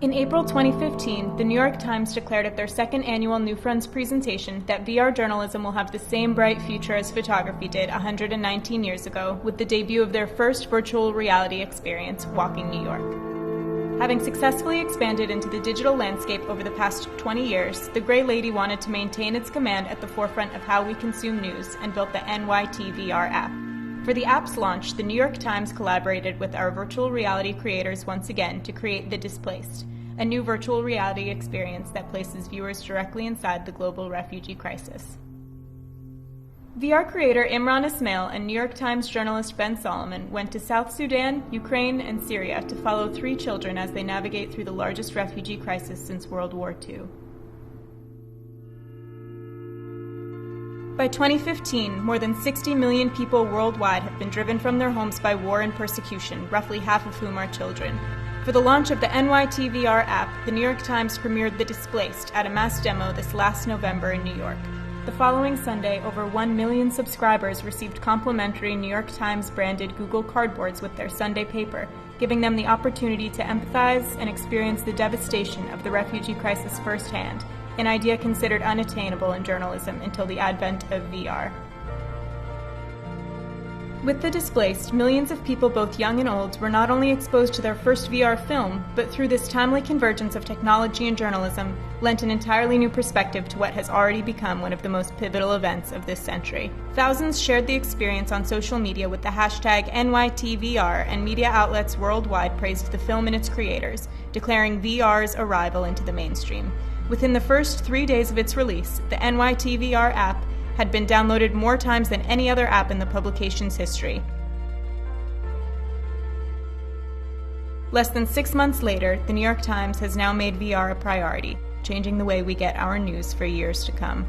In April 2015, the New York Times declared at their second annual New Fronts presentation that VR journalism will have the same bright future as photography did 119 years ago with the debut of their first virtual reality experience, Walking New York. Having successfully expanded into the digital landscape over the past 20 years, the Gray Lady wanted to maintain its command at the forefront of how we consume news and built the NYT VR app. For the app's launch, the New York Times collaborated with our virtual reality creators once again to create the Displaced, a new virtual reality experience that places viewers directly inside the global refugee crisis. VR creator Imran Ismail and New York Times journalist Ben Solomon went to South Sudan, Ukraine, and Syria to follow 3 children as they navigate through the largest refugee crisis since World War II. By 2015, more than 60 million people worldwide have been driven from their homes by war and persecution, roughly half of whom are children. For the launch of the NYT VR app, the New York Times premiered The Displaced at a mass demo this last November in New York. The following Sunday, over 1 million subscribers received complimentary New York Times-branded Google Cardboards with their Sunday paper, giving them the opportunity to empathize and experience the devastation of the refugee crisis firsthand, an idea considered unattainable in journalism until the advent of VR. With The Displaced, millions of people, both young and old, were not only exposed to their first VR film, but through this timely convergence of technology and journalism, lent an entirely new perspective to what has already become one of the most pivotal events of this century. Thousands shared the experience on social media with the hashtag NYTVR, and media outlets worldwide praised the film and its creators, declaring VR's arrival into the mainstream. Within the first 3 days of its release, the NYTVR app had been downloaded more times than any other app in the publication's history. Less than 6 months later, the New York Times has now made VR a priority, changing the way we get our news for years to come.